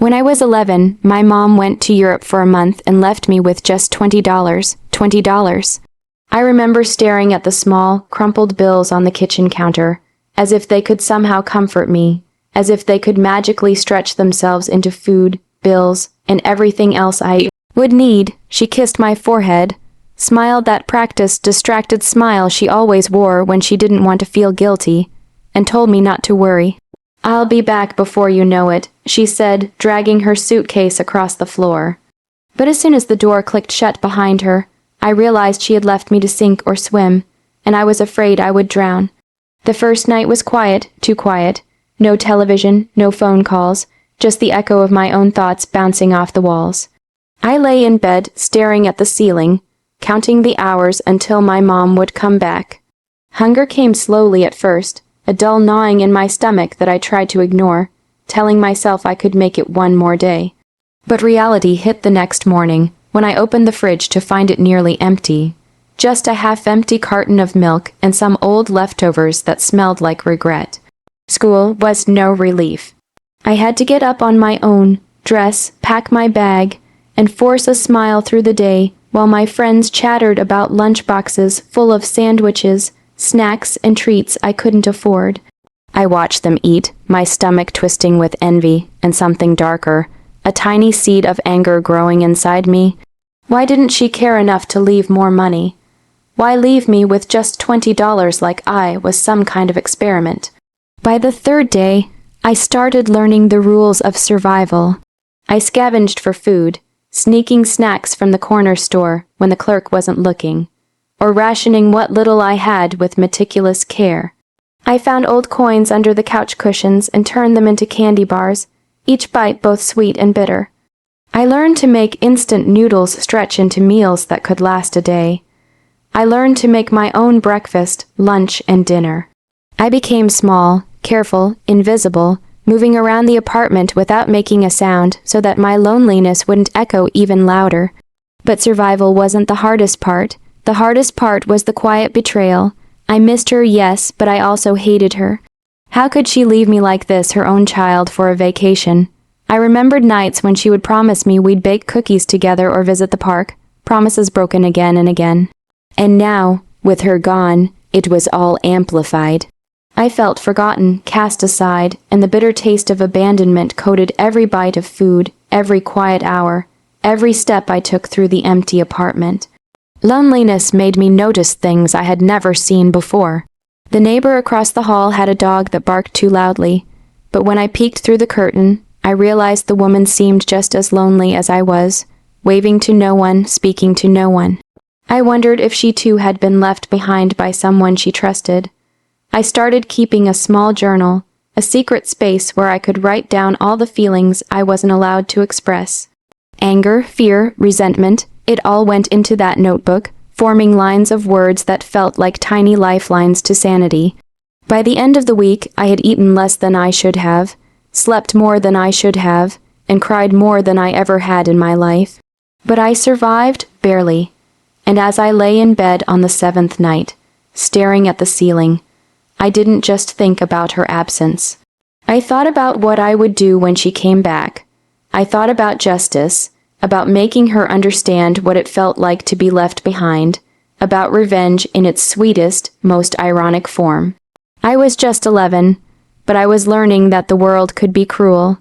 When I was 11, my mom went to Europe for a month and left me with just $20. $20. I remember staring at the small, crumpled bills on the kitchen counter, as if they could somehow comfort me, as if they could magically stretch themselves into food, bills, and everything else I would need. She kissed my forehead, smiled that practiced, distracted smile she always wore when she didn't want to feel guilty, and told me not to worry. "I'll be back before you know it," she said, dragging her suitcase across the floor. But as soon as the door clicked shut behind her, I realized she had left me to sink or swim, and I was afraid I would drown. The first night was quiet, too quiet. No television, no phone calls, just the echo of my own thoughts bouncing off the walls. I lay in bed, staring at the ceiling, counting the hours until my mom would come back. Hunger came slowly at first, a dull gnawing in my stomach that I tried to ignore, telling myself I could make it one more day. But reality hit the next morning, when I opened the fridge to find it nearly empty. Just a half-empty carton of milk and some old leftovers that smelled like regret. School was no relief. I had to get up on my own, dress, pack my bag, and force a smile through the day while my friends chattered about lunchboxes full of sandwiches, snacks, and treats I couldn't afford. I watched them eat, my stomach twisting with envy and something darker, a tiny seed of anger growing inside me. Why didn't she care enough to leave more money? Why leave me with just $20 like I was some kind of experiment? By the third day, I started learning the rules of survival. I scavenged for food, sneaking snacks from the corner store when the clerk wasn't looking, or rationing what little I had with meticulous care. I found old coins under the couch cushions and turned them into candy bars, each bite both sweet and bitter. I learned to make instant noodles stretch into meals that could last a day. I learned to make my own breakfast, lunch, and dinner. I became small, careful, invisible, moving around the apartment without making a sound so that my loneliness wouldn't echo even louder. But survival wasn't the hardest part. The hardest part was the quiet betrayal. I missed her, yes, but I also hated her. How could she leave me like this, her own child, for a vacation? I remembered nights when she would promise me we'd bake cookies together or visit the park, promises broken again and again. And now, with her gone, it was all amplified. I felt forgotten, cast aside, and the bitter taste of abandonment coated every bite of food, every quiet hour, every step I took through the empty apartment. Loneliness made me notice things I had never seen before. The neighbor across the hall had a dog that barked too loudly, but when I peeked through the curtain, I realized the woman seemed just as lonely as I was, waving to no one, speaking to no one. I wondered if she too had been left behind by someone she trusted. I started keeping a small journal, a secret space where I could write down all the feelings I wasn't allowed to express. Anger, fear, resentment, it all went into that notebook, forming lines of words that felt like tiny lifelines to sanity. By the end of the week, I had eaten less than I should have, slept more than I should have, and cried more than I ever had in my life. But I survived, barely. And as I lay in bed on the 7th night, staring at the ceiling, I didn't just think about her absence. I thought about what I would do when she came back. I thought about justice, about making her understand what it felt like to be left behind, about revenge in its sweetest, most ironic form. I was just 11, but I was learning that the world could be cruel,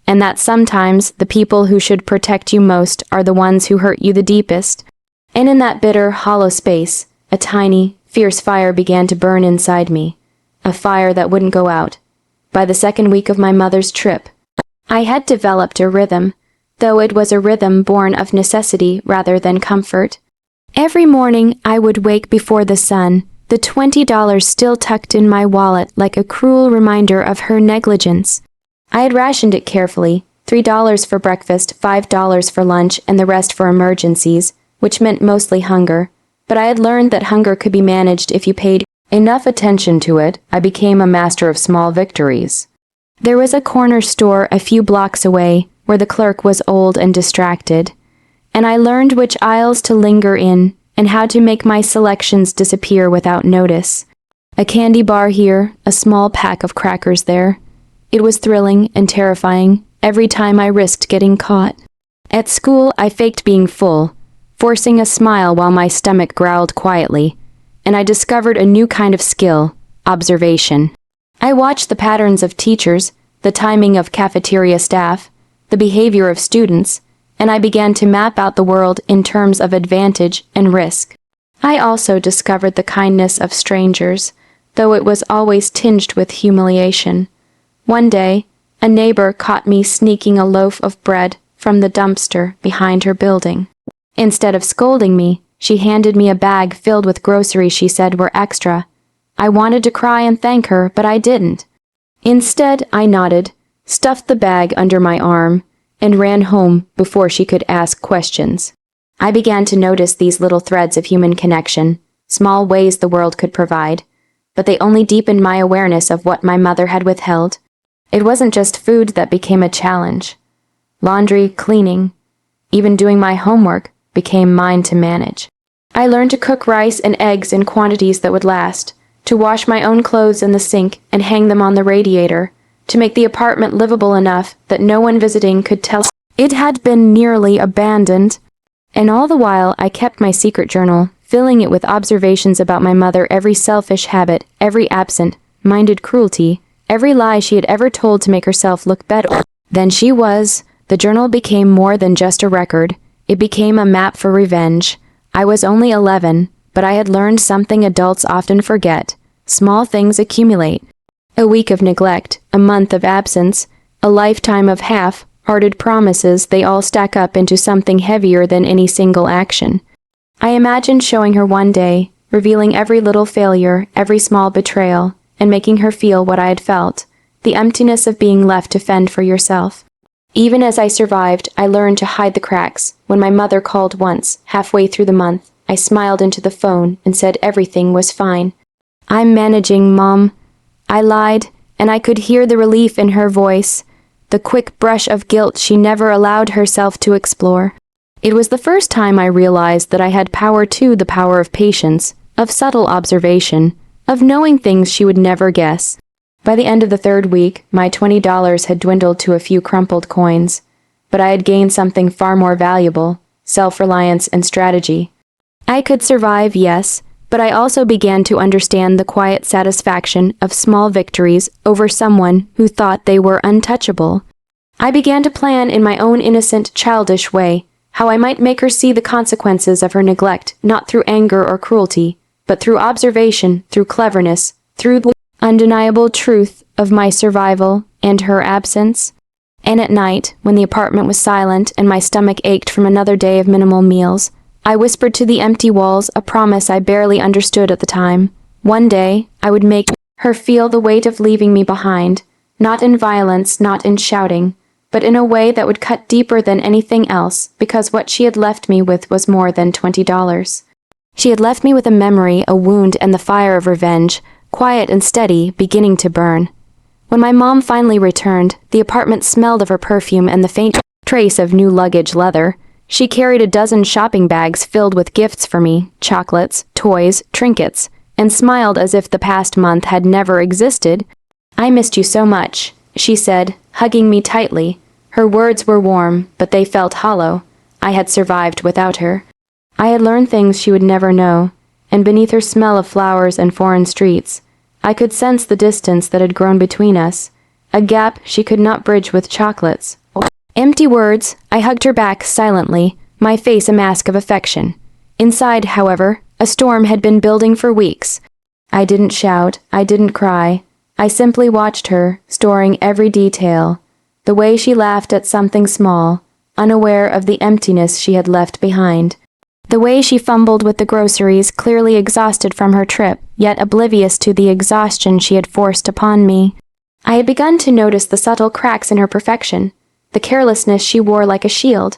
and that sometimes the people who should protect you most are the ones who hurt you the deepest. And in that bitter, hollow space, a tiny, fierce fire began to burn inside me, a fire that wouldn't go out. By the second week of my mother's trip, I had developed a rhythm, though it was a rhythm born of necessity rather than comfort. Every morning I would wake before the sun, the $20 still tucked in my wallet like a cruel reminder of her negligence. I had rationed it carefully, $3 for breakfast, $5 for lunch, and the rest for emergencies, which meant mostly hunger. But I had learned that hunger could be managed if you paid enough attention to it. I became a master of small victories. There was a corner store a few blocks away where the clerk was old and distracted, and I learned which aisles to linger in and how to make my selections disappear without notice. A candy bar here, a small pack of crackers there. It was thrilling and terrifying, every time I risked getting caught. At school, I faked being full, forcing a smile while my stomach growled quietly, and I discovered a new kind of skill: observation. I watched the patterns of teachers, the timing of cafeteria staff, the behavior of students, and I began to map out the world in terms of advantage and risk. I also discovered the kindness of strangers, though it was always tinged with humiliation. One day, a neighbor caught me sneaking a loaf of bread from the dumpster behind her building. Instead of scolding me, she handed me a bag filled with groceries she said were extra. I wanted to cry and thank her, but I didn't. Instead, I nodded, stuffed the bag under my arm, and ran home before she could ask questions. I began to notice these little threads of human connection, small ways the world could provide, but they only deepened my awareness of what my mother had withheld. It wasn't just food that became a challenge. Laundry, cleaning, even doing my homework became mine to manage. I learned to cook rice and eggs in quantities that would last, to wash my own clothes in the sink and hang them on the radiator, to make the apartment livable enough that no one visiting could tell it had been nearly abandoned. And all the while, I kept my secret journal, filling it with observations about my mother, every selfish habit, every absent-minded cruelty, every lie she had ever told to make herself look better than she was. The journal became more than just a record. It became a map for revenge. I was only 11, but I had learned something adults often forget. Small things accumulate. A week of neglect, a month of absence, a lifetime of half-hearted promises, they all stack up into something heavier than any single action. I imagined showing her one day, revealing every little failure, every small betrayal, and making her feel what I had felt, the emptiness of being left to fend for yourself. Even as I survived, I learned to hide the cracks. When my mother called once, halfway through the month, I smiled into the phone and said everything was fine. "I'm managing, Mom." I lied, and I could hear the relief in her voice, the quick brush of guilt she never allowed herself to explore. It was the first time I realized that I had power too, the power of patience, of subtle observation, of knowing things she would never guess. By the end of the third week, my $20 had dwindled to a few crumpled coins, but I had gained something far more valuable: self-reliance and strategy. I could survive, yes, but I also began to understand the quiet satisfaction of small victories over someone who thought they were untouchable. I began to plan in my own innocent, childish way how I might make her see the consequences of her neglect, not through anger or cruelty, but through observation, through cleverness, through the undeniable truth of my survival and her absence. And at night, when the apartment was silent and my stomach ached from another day of minimal meals, I whispered to the empty walls a promise I barely understood at the time. One day, I would make her feel the weight of leaving me behind, not in violence, not in shouting, but in a way that would cut deeper than anything else, because what she had left me with was more than $20. She had left me with a memory, a wound, and the fire of revenge, quiet and steady, beginning to burn. When my mom finally returned, the apartment smelled of her perfume and the faint trace of new luggage leather. She carried a dozen shopping bags filled with gifts for me, chocolates, toys, trinkets, and smiled as if the past month had never existed. "I missed you so much," she said, hugging me tightly. Her words were warm, but they felt hollow. I had survived without her. I had learned things she would never know, and beneath her smell of flowers and foreign streets, I could sense the distance that had grown between us, a gap she could not bridge with chocolates. Empty words. I hugged her back silently, my face a mask of affection. Inside, however, a storm had been building for weeks. I didn't shout, I didn't cry. I simply watched her, storing every detail, the way she laughed at something small, unaware of the emptiness she had left behind. The way she fumbled with the groceries, clearly exhausted from her trip, yet oblivious to the exhaustion she had forced upon me. I had begun to notice the subtle cracks in her perfection, the carelessness she wore like a shield,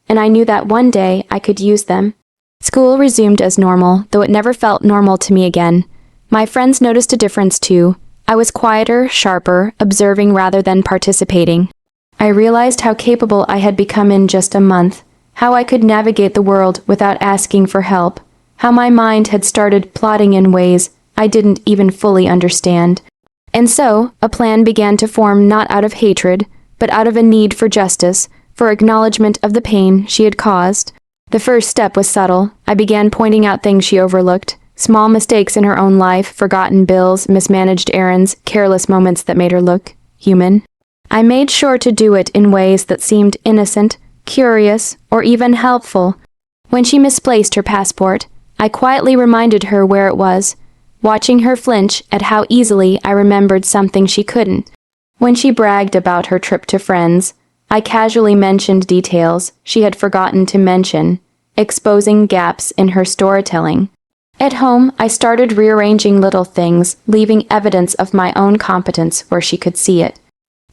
and I knew that one day I could use them. School resumed as normal, though it never felt normal to me again. My friends noticed a difference too. I was quieter, sharper, observing rather than participating. I realized how capable I had become in just a month, how I could navigate the world without asking for help, how my mind had started plotting in ways I didn't even fully understand. And so, a plan began to form, not out of hatred, but out of a need for justice, for acknowledgement of the pain she had caused. The first step was subtle. I began pointing out things she overlooked, small mistakes in her own life, forgotten bills, mismanaged errands, careless moments that made her look human. I made sure to do it in ways that seemed innocent, curious, or even helpful. When she misplaced her passport, I quietly reminded her where it was, watching her flinch at how easily I remembered something she couldn't. When she bragged about her trip to friends, I casually mentioned details she had forgotten to mention, exposing gaps in her storytelling. At home, I started rearranging little things, leaving evidence of my own competence where she could see it.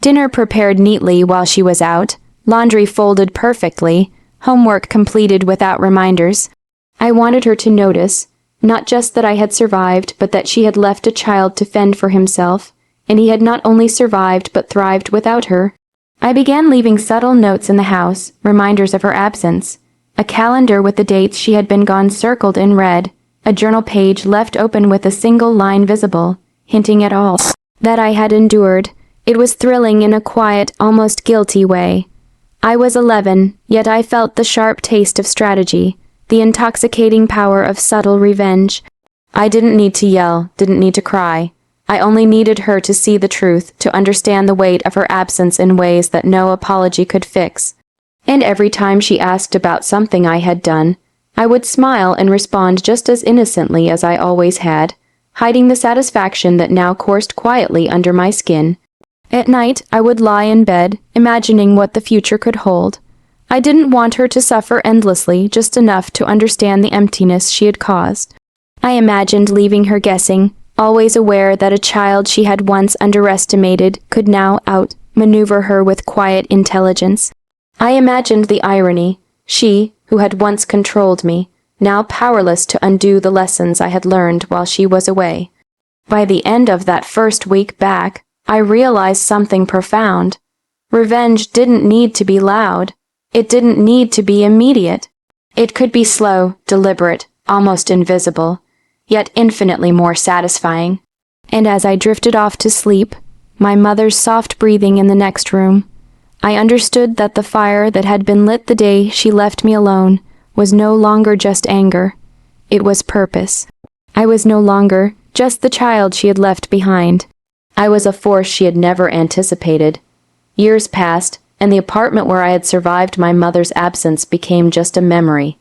Dinner prepared neatly while she was out, laundry folded perfectly, homework completed without reminders. I wanted her to notice, not just that I had survived, but that she had left a child to fend for himself, and he had not only survived but thrived without her. I began leaving subtle notes in the house, reminders of her absence. A calendar with the dates she had been gone circled in red, a journal page left open with a single line visible, hinting at all that I had endured. It was thrilling in a quiet, almost guilty way. I was 11, yet I felt the sharp taste of strategy, the intoxicating power of subtle revenge. I didn't need to yell, didn't need to cry. I only needed her to see the truth, to understand the weight of her absence in ways that no apology could fix. And every time she asked about something I had done, I would smile and respond just as innocently as I always had, hiding the satisfaction that now coursed quietly under my skin. At night, I would lie in bed, imagining what the future could hold. I didn't want her to suffer endlessly, just enough to understand the emptiness she had caused. I imagined leaving her guessing, always aware that a child she had once underestimated could now outmaneuver her with quiet intelligence. I imagined the irony, she, who had once controlled me, now powerless to undo the lessons I had learned while she was away. By the end of that first week back, I realized something profound. Revenge didn't need to be loud. It didn't need to be immediate. It could be slow, deliberate, almost invisible, yet infinitely more satisfying. And as I drifted off to sleep, my mother's soft breathing in the next room, I understood that the fire that had been lit the day she left me alone was no longer just anger. It was purpose. I was no longer just the child she had left behind. I was a force she had never anticipated. Years passed, and the apartment where I had survived my mother's absence became just a memory.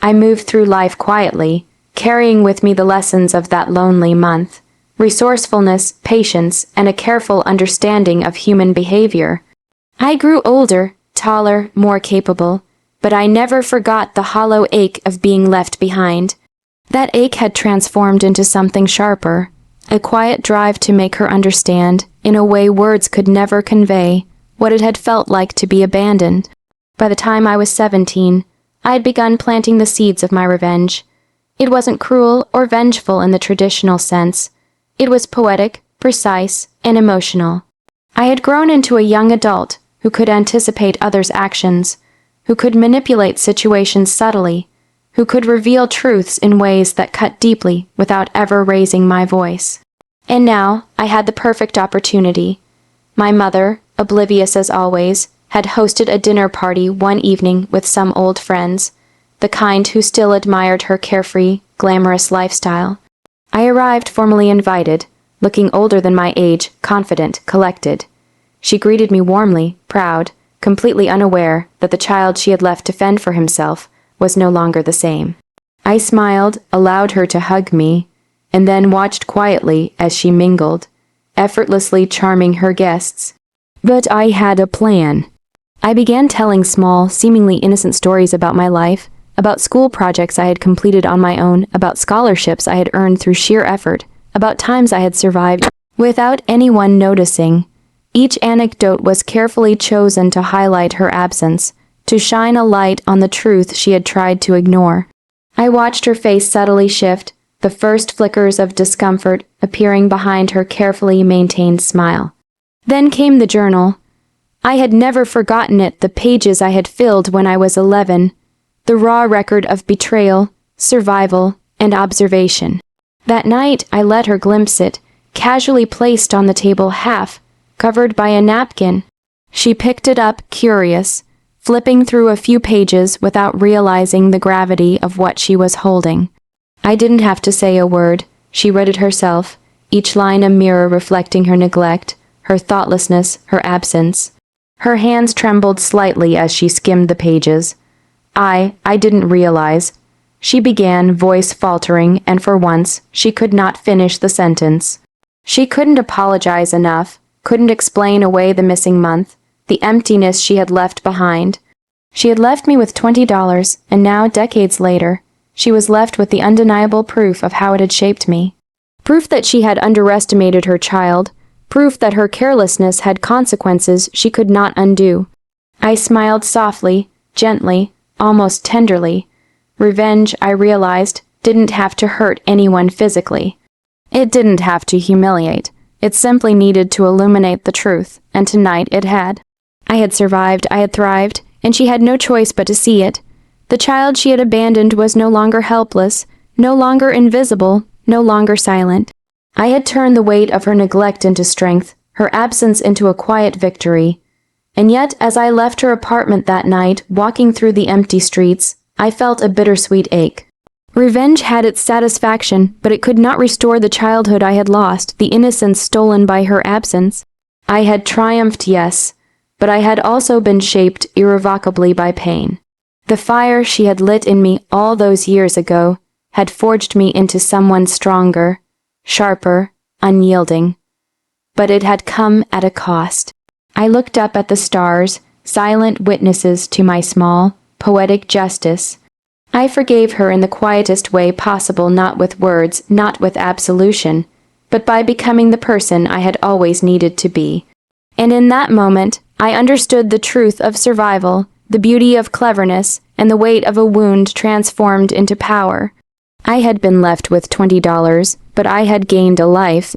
I moved through life quietly, carrying with me the lessons of that lonely month, resourcefulness, patience, and a careful understanding of human behavior. I grew older, taller, more capable, but I never forgot the hollow ache of being left behind. That ache had transformed into something sharper, a quiet drive to make her understand, in a way words could never convey, what it had felt like to be abandoned. By the time I was 17, I had begun planting the seeds of my revenge. It wasn't cruel or vengeful in the traditional sense. It was poetic, precise, and emotional. I had grown into a young adult who could anticipate others' actions, who could manipulate situations subtly, who could reveal truths in ways that cut deeply without ever raising my voice. And now I had the perfect opportunity. My mother, oblivious as always, had hosted a dinner party one evening with some old friends, the kind who still admired her carefree, glamorous lifestyle. I arrived formally invited, looking older than my age, confident, collected. She greeted me warmly, proud, completely unaware that the child she had left to fend for himself was no longer the same. I smiled, allowed her to hug me, and then watched quietly as she mingled, effortlessly charming her guests. But I had a plan. I began telling small, seemingly innocent stories about my life, about school projects I had completed on my own, about scholarships I had earned through sheer effort, about times I had survived without anyone noticing. Each anecdote was carefully chosen to highlight her absence, to shine a light on the truth she had tried to ignore. I watched her face subtly shift, the first flickers of discomfort appearing behind her carefully maintained smile. Then came the journal. I had never forgotten it, the pages I had filled when I was 11, the raw record of betrayal, survival, and observation. That night I let her glimpse it, casually placed on the table, half covered by a napkin. She picked it up, curious, flipping through a few pages without realizing the gravity of what she was holding. I didn't have to say a word. She read it herself, each line a mirror reflecting her neglect, her thoughtlessness, her absence. Her hands trembled slightly as she skimmed the pages. I didn't realize. She began, voice faltering, and for once, she could not finish the sentence. She couldn't apologize enough, couldn't explain away the missing month, the emptiness she had left behind. She had left me with $20, and now, decades later, she was left with the undeniable proof of how it had shaped me. Proof that she had underestimated her child, proof that her carelessness had consequences she could not undo. I smiled softly, gently, almost tenderly. Revenge, I realized, didn't have to hurt anyone physically. It didn't have to humiliate. It simply needed to illuminate the truth, and tonight it had. I had survived, I had thrived, and she had no choice but to see it. The child she had abandoned was no longer helpless, no longer invisible, no longer silent. I had turned the weight of her neglect into strength, her absence into a quiet victory. And yet, as I left her apartment that night, walking through the empty streets, I felt a bittersweet ache. Revenge had its satisfaction, but it could not restore the childhood I had lost, the innocence stolen by her absence. I had triumphed, yes, but I had also been shaped irrevocably by pain. The fire she had lit in me all those years ago had forged me into someone stronger, sharper, unyielding. But it had come at a cost. I looked up at the stars, silent witnesses to my small, poetic justice. I forgave her in the quietest way possible, not with words, not with absolution, but by becoming the person I had always needed to be. And in that moment, I understood the truth of survival, the beauty of cleverness, and the weight of a wound transformed into power. I had been left with $20, but I had gained a life,